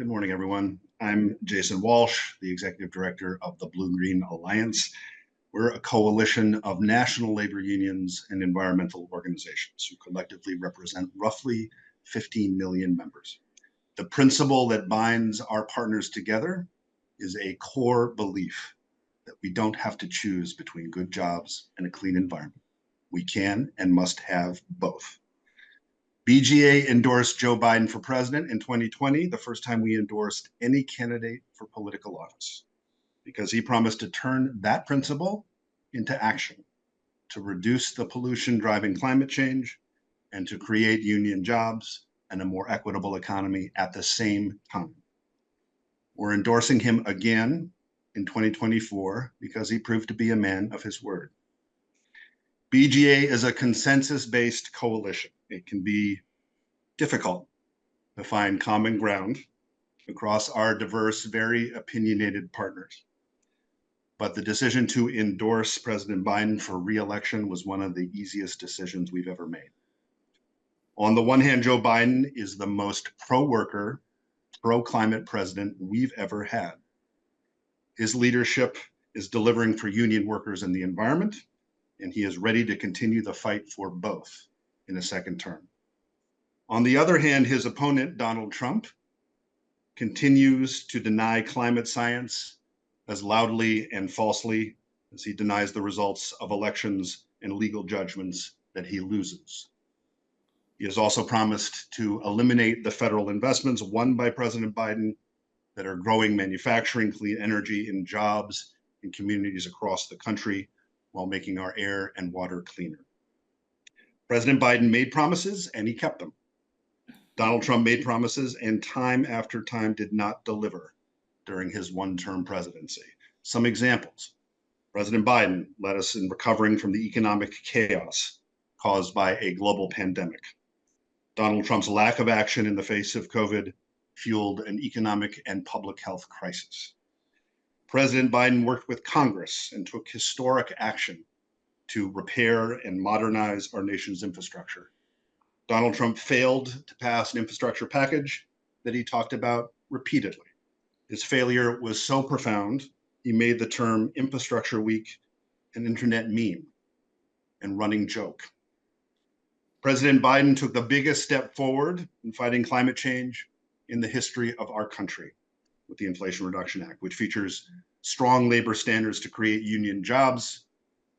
Good morning, everyone. I'm Jason Walsh, the Executive Director of the BlueGreen Alliance. We're a coalition of national labor unions and environmental organizations who collectively represent roughly 15 million members. The principle that binds our partners together is a core belief that we don't have to choose between good jobs and a clean environment. We can and must have both. BGA endorsed Joe Biden for president in 2020, the first time we endorsed any candidate for political office, because he promised to turn that principle into action, to reduce the pollution driving climate change, and to create union jobs and a more equitable economy at the same time. We're endorsing him again in 2024 because he proved to be a man of his word. BGA is a consensus-based coalition. It can be difficult to find common ground across our diverse, very opinionated partners. But the decision to endorse President Biden for re-election was one of the easiest decisions we've ever made. On the one hand, Joe Biden is the most pro-worker, pro-climate president we've ever had. His leadership is delivering for union workers and the environment, and he is ready to continue the fight for both in a second term. On the other hand, his opponent, Donald Trump, continues to deny climate science as loudly and falsely as he denies the results of elections and legal judgments that he loses. He has also promised to eliminate the federal investments won by President Biden that are growing manufacturing, clean energy, and jobs in communities across the country while making our air and water cleaner. President Biden made promises and he kept them. Donald Trump made promises and time after time did not deliver during his one-term presidency. Some examples. President Biden led us in recovering from the economic chaos caused by a global pandemic. Donald Trump's lack of action in the face of COVID fueled an economic and public health crisis. President Biden worked with Congress and took historic action to repair and modernize our nation's infrastructure. Donald Trump failed to pass an infrastructure package that he talked about repeatedly. His failure was so profound, he made the term Infrastructure Week an internet meme and running joke. President Biden took the biggest step forward in fighting climate change in the history of our country with the Inflation Reduction Act, which features strong labor standards to create union jobs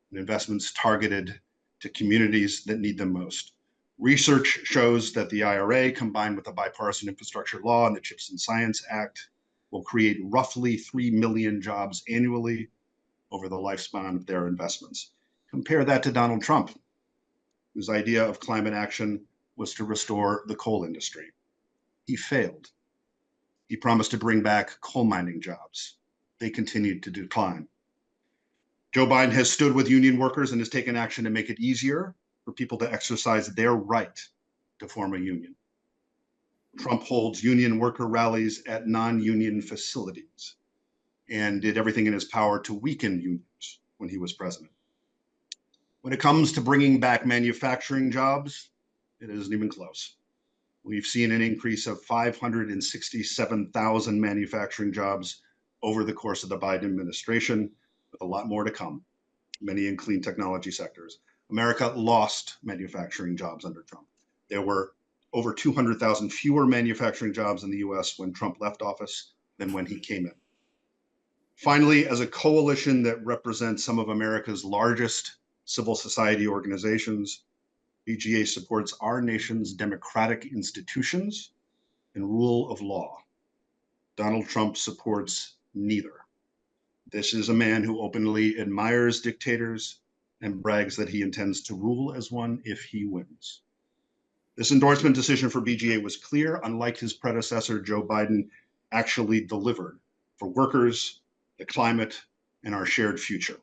and investments targeted to communities that need them most. Research shows that the IRA, combined with the bipartisan infrastructure law and the CHIPS and Science Act, will create roughly 3 million jobs annually over the lifespan of their investments. Compare that to Donald Trump, whose idea of climate action was to restore the coal industry. He failed. He promised to bring back coal mining jobs. They continued to decline. Joe Biden has stood with union workers and has taken action to make it easier for people to exercise their right to form a union. Trump holds union worker rallies at non-union facilities and did everything in his power to weaken unions when he was president. When it comes to bringing back manufacturing jobs, it isn't even close. We've seen an increase of 567,000 manufacturing jobs over the course of the Biden administration, with a lot more to come, many in clean technology sectors. America lost manufacturing jobs under Trump. There were over 200,000 fewer manufacturing jobs in the US when Trump left office than when he came in. Finally, as a coalition that represents some of America's largest civil society organizations, BGA supports our nation's democratic institutions and rule of law. Donald Trump supports neither. This is a man who openly admires dictators and brags that he intends to rule as one if he wins. This endorsement decision for BGA was clear. Unlike his predecessor, Joe Biden actually delivered for workers, the climate, and our shared future.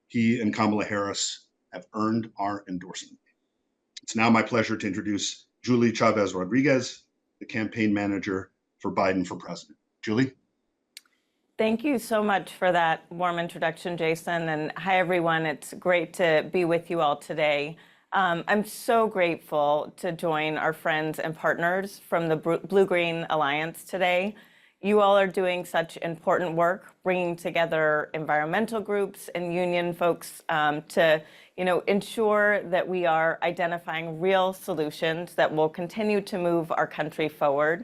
He and Kamala Harris have earned our endorsement. It's now my pleasure to introduce Julie Chavez Rodriguez, the campaign manager for Biden for president. Julie? Thank you so much for that warm introduction, Jason. And hi, everyone. It's great to be with you all today. I'm so grateful to join our friends and partners from the BlueGreen Alliance today. You all are doing such important work, bringing together environmental groups and union folks to, ensure that we are identifying real solutions that will continue to move our country forward.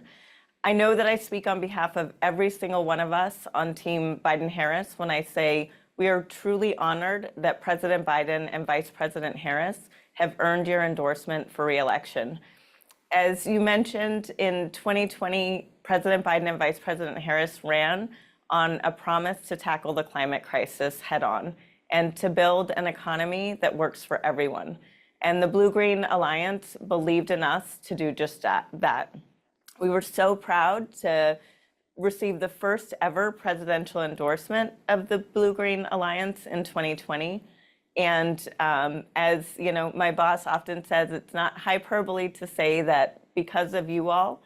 I know that I speak on behalf of every single one of us on Team Biden-Harris when I say we are truly honored that President Biden and Vice President Harris have earned your endorsement for re-election. As you mentioned, in 2020, President Biden and Vice President Harris ran on a promise to tackle the climate crisis head-on and to build an economy that works for everyone. And the BlueGreen Alliance believed in us to do just that. We were so proud to receive the first ever presidential endorsement of the BlueGreen Alliance in 2020. And as my boss often says, it's not hyperbole to say that because of you all,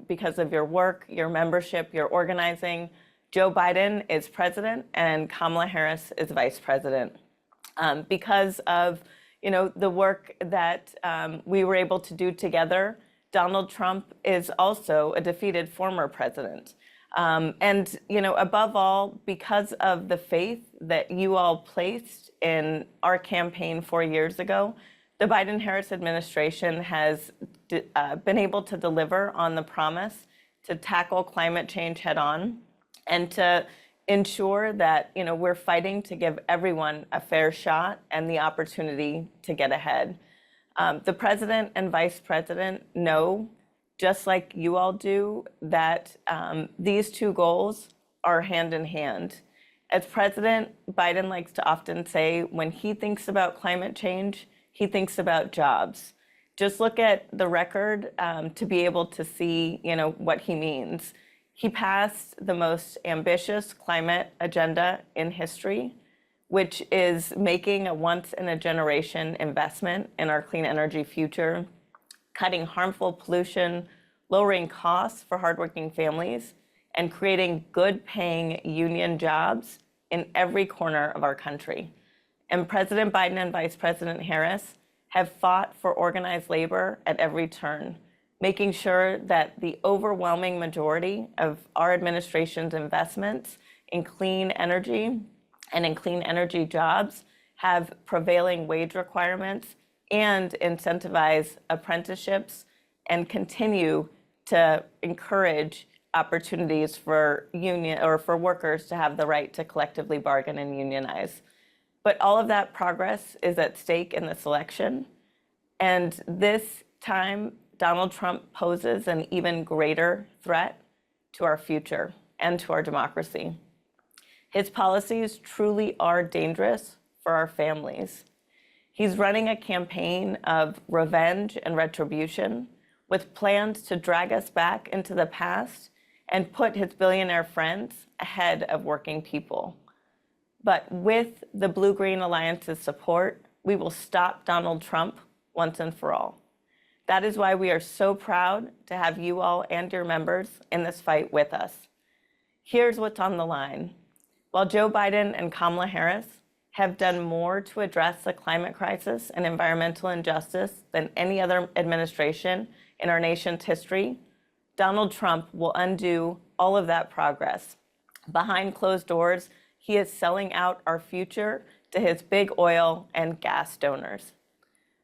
because of your work, your membership, your organizing, Joe Biden is president and Kamala Harris is vice president. Because of the work that we were able to do together, Donald Trump is also a defeated former president. And above all, because of the faith that you all placed in our campaign 4 years ago, the Biden-Harris administration has been able to deliver on the promise to tackle climate change head on and to ensure that we're fighting to give everyone a fair shot and the opportunity to get ahead. The president and vice president know, just like you all do, that these two goals are hand in hand. As President Biden likes to often say, when he thinks about climate change, he thinks about jobs. Just look at the record to be able to see, what he means. He passed the most ambitious climate agenda in history, which is making a once-in-a-generation investment in our clean energy future, cutting harmful pollution, lowering costs for hardworking families, and creating good-paying union jobs in every corner of our country. And President Biden and Vice President Harris have fought for organized labor at every turn, making sure that the overwhelming majority of our administration's investments in clean energy and in clean energy jobs have prevailing wage requirements and incentivize apprenticeships and continue to encourage opportunities for union or for workers to have the right to collectively bargain and unionize. But all of that progress is at stake in this election. And this time, Donald Trump poses an even greater threat to our future and to our democracy. His policies truly are dangerous for our families. He's running a campaign of revenge and retribution with plans to drag us back into the past and put his billionaire friends ahead of working people. But with the BlueGreen Alliance's support, we will stop Donald Trump once and for all. That is why we are so proud to have you all and your members in this fight with us. Here's what's on the line. While Joe Biden and Kamala Harris have done more to address the climate crisis and environmental injustice than any other administration in our nation's history, Donald Trump will undo all of that progress. Behind closed doors, he is selling out our future to his big oil and gas donors.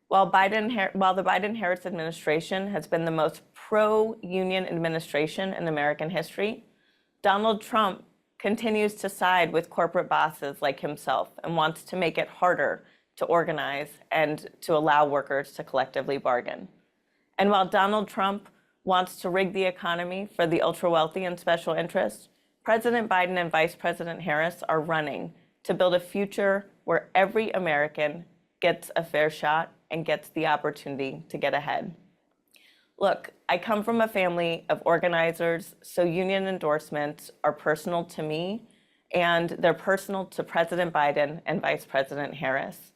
While the Biden-Harris administration has been the most pro-union administration in American history, Donald Trump continues to side with corporate bosses like himself and wants to make it harder to organize and to allow workers to collectively bargain. And while Donald Trump wants to rig the economy for the ultra-wealthy and special interests, President Biden and Vice President Harris are running to build a future where every American gets a fair shot and gets the opportunity to get ahead. Look, I come from a family of organizers, so union endorsements are personal to me, and they're personal to President Biden and Vice President Harris.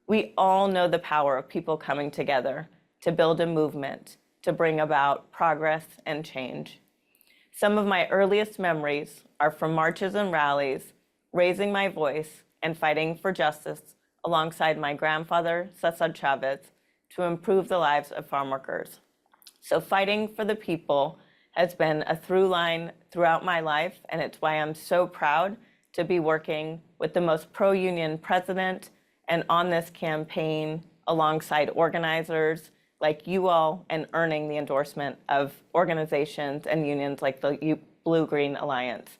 We all know the power of people coming together to build a movement, to bring about progress and change. Some of my earliest memories are from marches and rallies, raising my voice and fighting for justice alongside my grandfather, Cesar Chavez, to improve the lives of farm workers. So fighting for the people has been a through line throughout my life, and it's why I'm so proud to be working with the most pro-union president and on this campaign alongside organizers like you all and earning the endorsement of organizations and unions like the BlueGreen Alliance.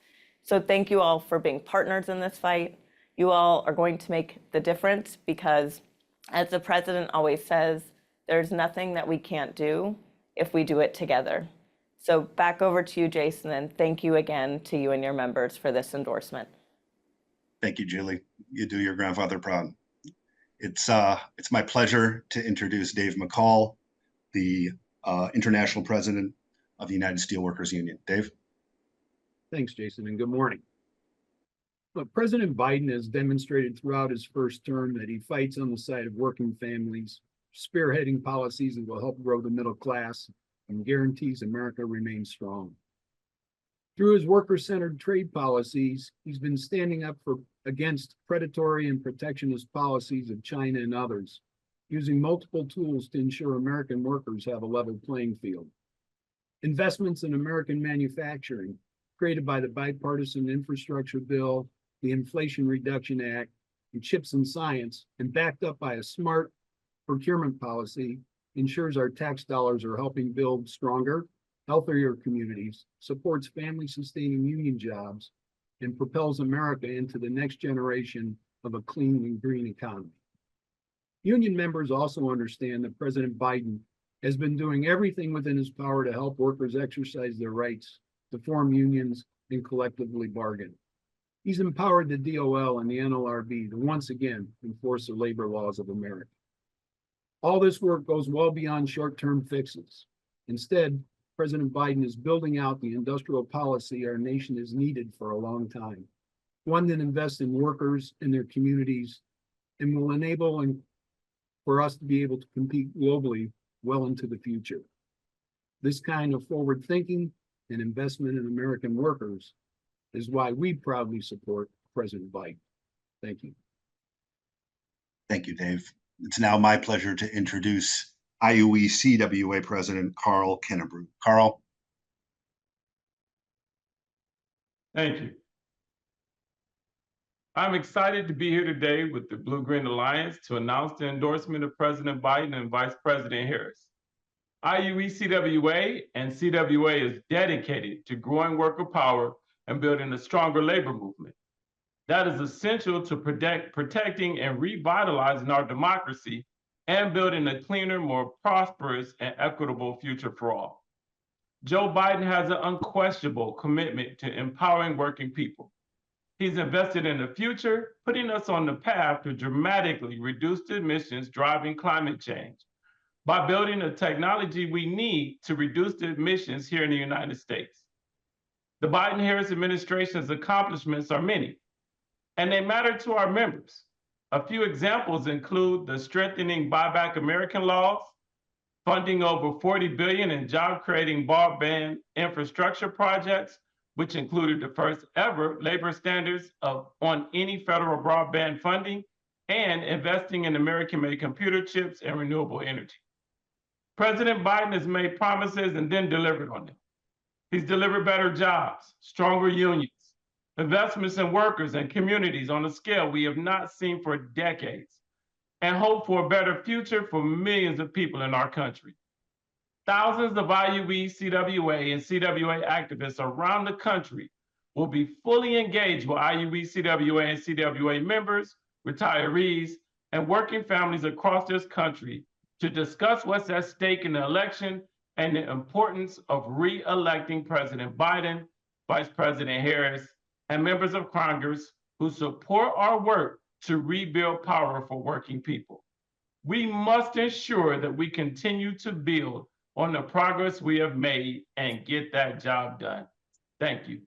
So thank you all for being partners in this fight. You all are going to make the difference because, as the president always says, there's nothing that we can't do if we do it together. So back over to you, Jason, and thank you again to you and your members for this endorsement. Thank you, Julie. You do your grandfather proud. It's my pleasure to introduce Dave McCall, the international president of the United Steelworkers Union. Dave. Thanks, Jason, and good morning. But President Biden has demonstrated throughout his first term that he fights on the side of working families, spearheading policies that will help grow the middle class and guarantees America remains strong. Through his worker-centered trade policies, he's been standing up against predatory and protectionist policies of China and others, using multiple tools to ensure American workers have a level playing field. Investments in American manufacturing, created by the bipartisan infrastructure bill, the Inflation Reduction Act, and CHIPS and Science, and backed up by a smart procurement policy, ensures our tax dollars are helping build stronger, healthier communities, supports family-sustaining union jobs, and propels America into the next generation of a clean and green economy. Union members also understand that President Biden has been doing everything within his power to help workers exercise their rights to form unions and collectively bargain. He's empowered the DOL and the NLRB to once again enforce the labor laws of America. All this work goes well beyond short-term fixes. Instead, President Biden is building out the industrial policy our nation has needed for a long time, one that invests in workers and their communities and will enable for us to be able to compete globally well into the future. This kind of forward thinking and investment in American workers is why we proudly support President Biden. Thank you. Thank you, Dave. It's now my pleasure to introduce IUE CWA President Carl Kennebrew. Carl. Thank you. I'm excited to be here today with the BlueGreen Alliance to announce the endorsement of President Biden and Vice President Harris. IUE CWA and CWA is dedicated to growing worker power and building a stronger labor movement. That is essential to protecting and revitalizing our democracy and building a cleaner, more prosperous, and equitable future for all. Joe Biden has an unquestionable commitment to empowering working people. He's invested in the future, putting us on the path to dramatically reduce the emissions driving climate change by building the technology we need to reduce the emissions here in the United States. The Biden-Harris administration's accomplishments are many, and they matter to our members. A few examples include the strengthening Buy Back American laws, funding over $40 billion in job-creating broadband infrastructure projects, which included the first ever labor standards on any federal broadband funding, and investing in American-made computer chips and renewable energy. President Biden has made promises and then delivered on them. He's delivered better jobs, stronger unions, investments in workers and communities on a scale we have not seen for decades, and hope for a better future for millions of people in our country. Thousands of IUE, CWA, and CWA activists around the country will be fully engaged with IUE, CWA, and CWA members, retirees, and working families across this country to discuss what's at stake in the election and the importance of re-electing President Biden, Vice President Harris, and members of Congress who support our work to rebuild power for working people. We must ensure that we continue to build on the progress we have made and get that job done. Thank you.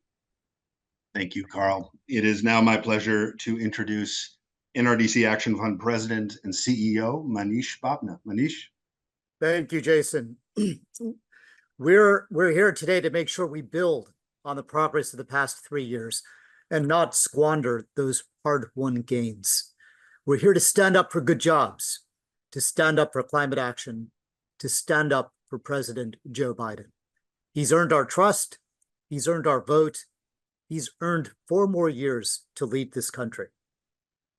Thank you, Carl. It is now my pleasure to introduce NRDC Action Fund President and CEO, Manish Bhabna. Manish. Thank you, Jason. We're here today to make sure we build on the progress of the past 3 years and not squander those hard-won gains. We're here to stand up for good jobs, to stand up for climate action, to stand up for President Joe Biden. He's earned our trust. He's earned our vote. He's earned 4 more years to lead this country.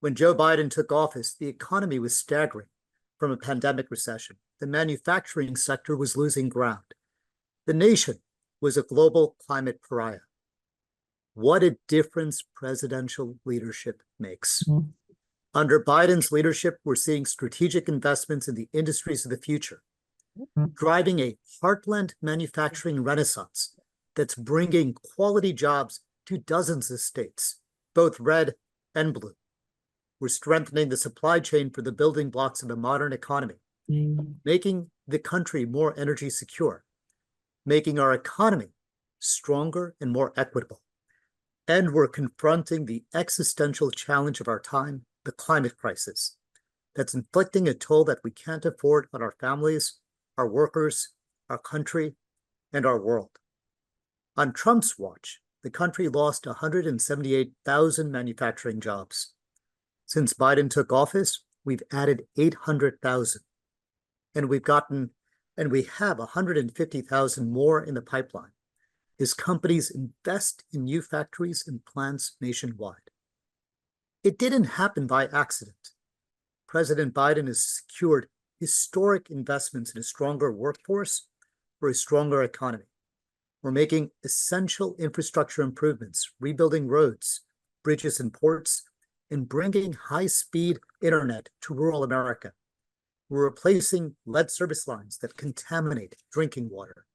When Joe Biden took office, the economy was staggering from a pandemic recession. The manufacturing sector was losing ground. The nation was a global climate pariah. What a difference presidential leadership makes. Under Biden's leadership, we're seeing strategic investments in the industries of the future, driving a heartland manufacturing renaissance that's bringing quality jobs to dozens of states, both red and blue. We're strengthening the supply chain for the building blocks of a modern economy, making the country more energy secure, making our economy stronger and more equitable. And we're confronting the existential challenge of our time, the climate crisis, that's inflicting a toll that we can't afford on our families, our workers, our country, and our world. On Trump's watch, the country lost 178,000 manufacturing jobs. Since Biden took office, we've added 800,000, and we have 150,000 more in the pipeline as companies invest in new factories and plants nationwide. It didn't happen by accident. President Biden has secured historic investments in a stronger workforce for a stronger economy. We're making essential infrastructure improvements, rebuilding roads, bridges, and ports, and bringing high-speed internet to rural America. We're replacing lead service lines that contaminate drinking water.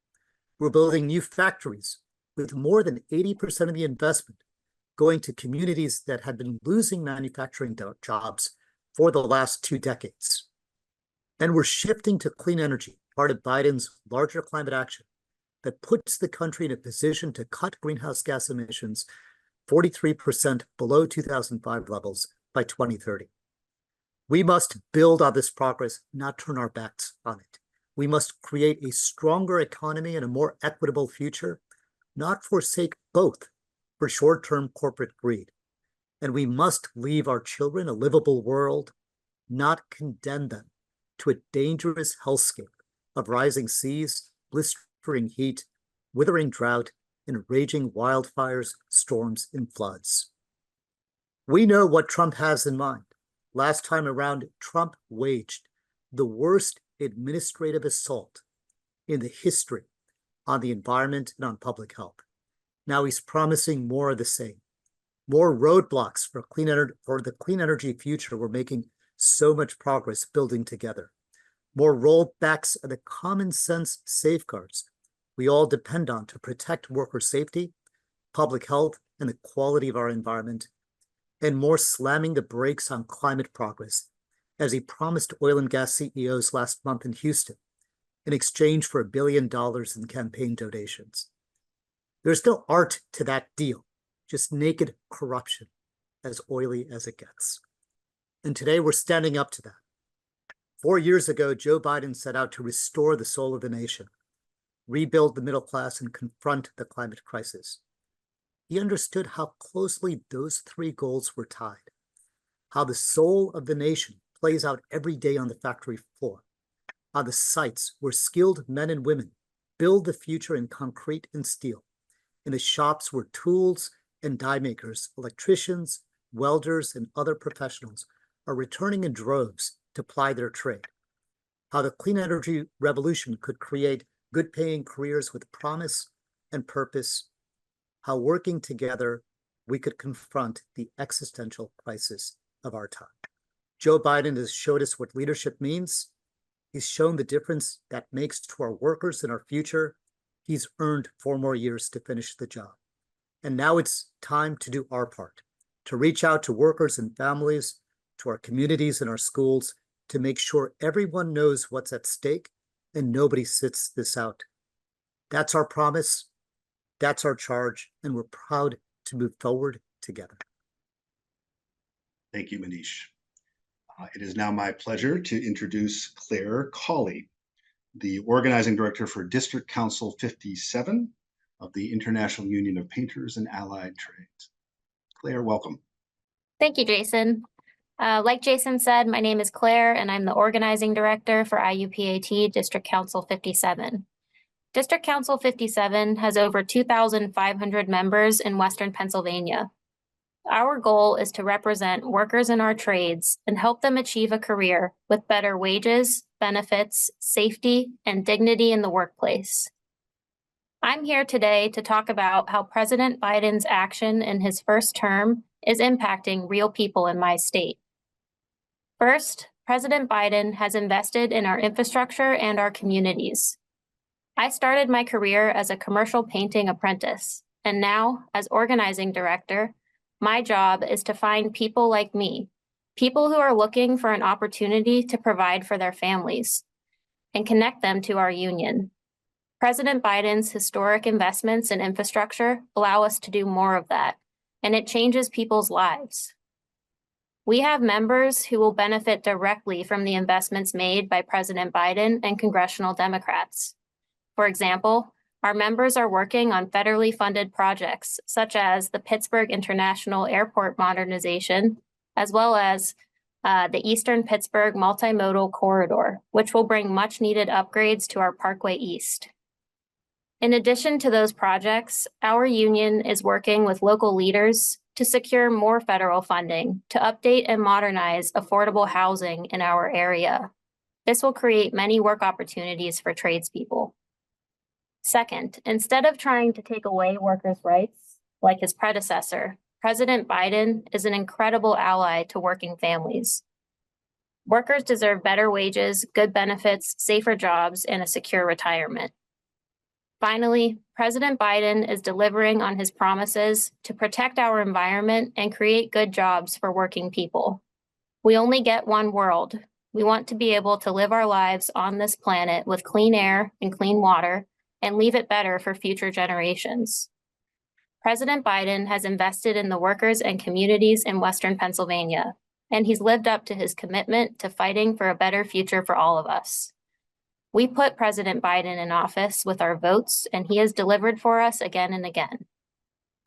We're building new factories with more than 80% of the investment going to communities that had been losing manufacturing jobs for the last 2 decades. And we're shifting to clean energy, part of Biden's larger climate action that puts the country in a position to cut greenhouse gas emissions 43% below 2005 levels by 2030. We must build on this progress, not turn our backs on it. We must create a stronger economy and a more equitable future, not forsake both for short-term corporate greed. And we must leave our children a livable world, not condemn them to a dangerous hellscape of rising seas, blistering heat, withering drought, and raging wildfires, storms, and floods. We know what Trump has in mind. Last time around, Trump waged the worst administrative assault in the history on the environment and on public health. Now he's promising more of the same, more roadblocks for the clean energy future we're making so much progress building together, more rollbacks of the common sense safeguards we all depend on to protect worker safety, public health, and the quality of our environment, and more slamming the brakes on climate progress, as he promised oil and gas CEOs last month in Houston in exchange for $1 billion in campaign donations. There's no art to that deal, just naked corruption, as oily as it gets. And today we're standing up to that. 4 years ago, Joe Biden set out to restore the soul of the nation, rebuild the middle class, and confront the climate crisis. He understood how closely those 3 goals were tied, how the soul of the nation plays out every day on the factory floor, on the sites where skilled men and women build the future in concrete and steel, in the shops where tools and die makers, electricians, welders, and other professionals are returning in droves to ply their trade, how the clean energy revolution could create good-paying careers with promise and purpose, how working together we could confront the existential crisis of our time. Joe Biden has showed us what leadership means. He's shown the difference that makes to our workers and our future. He's earned 4 more years to finish the job. And now it's time to do our part, to reach out to workers and families, to our communities and our schools, to make sure everyone knows what's at stake and nobody sits this out. That's our promise, that's our charge, and we're proud to move forward together. Thank you, Manish. It is now my pleasure to introduce Claire Cawley, the Organizing Director for District Council 57 of the International Union of Painters and Allied Trades. Claire, welcome. Thank you, Jason. Like Jason said, my name is Claire, and I'm the organizing director for IUPAT District Council 57. District Council 57 has over 2,500 members in Western Pennsylvania. Our goal is to represent workers in our trades and help them achieve a career with better wages, benefits, safety, and dignity in the workplace. I'm here today to talk about how President Biden's action in his first term is impacting real people in my state. First, President Biden has invested in our infrastructure and our communities. I started my career as a commercial painting apprentice, and now, as organizing director, my job is to find people like me, people who are looking for an opportunity to provide for their families, and connect them to our union. President Biden's historic investments in infrastructure allow us to do more of that, and it changes people's lives. We have members who will benefit directly from the investments made by President Biden and congressional Democrats. For example, our members are working on federally funded projects such as the Pittsburgh International Airport modernization, as well as the Eastern Pittsburgh Multimodal Corridor, which will bring much needed upgrades to our Parkway East. In addition to those projects, our union is working with local leaders to secure more federal funding to update and modernize affordable housing in our area. This will create many work opportunities for tradespeople. Second, instead of trying to take away workers' rights, like his predecessor, President Biden is an incredible ally to working families. Workers deserve better wages, good benefits, safer jobs, and a secure retirement. Finally, President Biden is delivering on his promises to protect our environment and create good jobs for working people. We only get one world. We want to be able to live our lives on this planet with clean air and clean water and leave it better for future generations. President Biden has invested in the workers and communities in Western Pennsylvania, and he's lived up to his commitment to fighting for a better future for all of us. We put President Biden in office with our votes, and he has delivered for us again and again.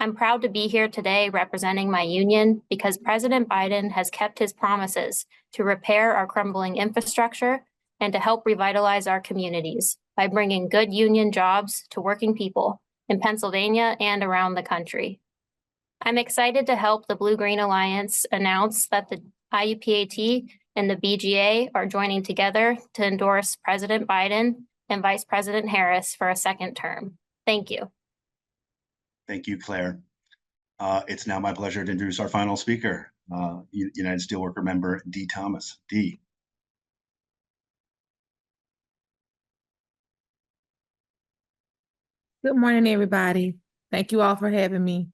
I'm proud to be here today representing my union because President Biden has kept his promises to repair our crumbling infrastructure and to help revitalize our communities by bringing good union jobs to working people in Pennsylvania and around the country. I'm excited to help the BlueGreen Alliance announce that the IUPAT and the BGA are joining together to endorse President Biden and Vice President Harris for a second term. Thank you. Thank you, Claire. It's now my pleasure to introduce our final speaker, United Steelworker member Dee Thomas. Dee. Good morning, everybody. Thank you all for having me.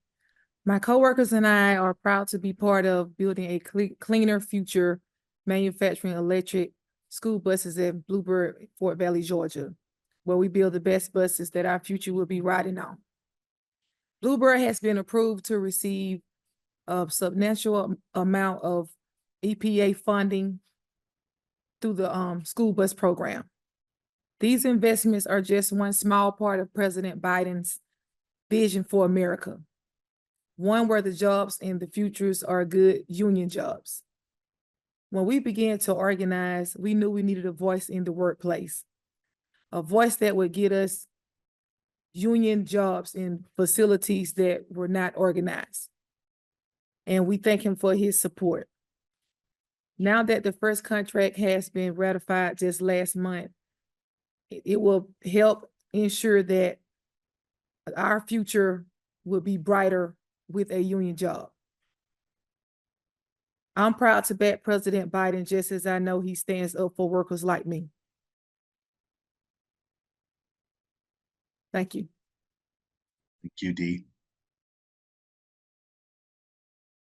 My coworkers and I are proud to be part of building a cleaner future manufacturing electric school buses at Bluebird, Fort Valley, Georgia, where we build the best buses that our future will be riding on. Bluebird has been approved to receive a substantial amount of EPA funding through the school bus program. These investments are just one small part of President Biden's vision for America, one where the jobs in the futures are good union jobs. When we began to organize, we knew we needed a voice in the workplace, a voice that would get us union jobs in facilities that were not organized. And we thank him for his support. Now that the first contract has been ratified just last month, it will help ensure that our future will be brighter with a union job. I'm proud to back President Biden just as I know he stands up for workers like me. Thank you. Thank you, Dee.